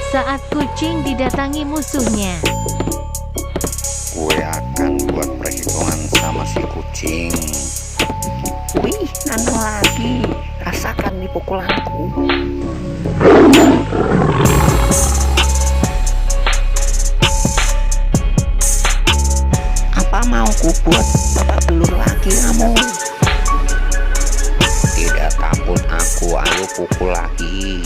Saat kucing didatangi musuhnya. Gue akan buat perhitungan sama si kucing. Wih, nano lagi. Rasakan nih pukulanku. Apa mau ku buat babak belur lagi kamu? Tidak takut aku, ayo pukul lagi.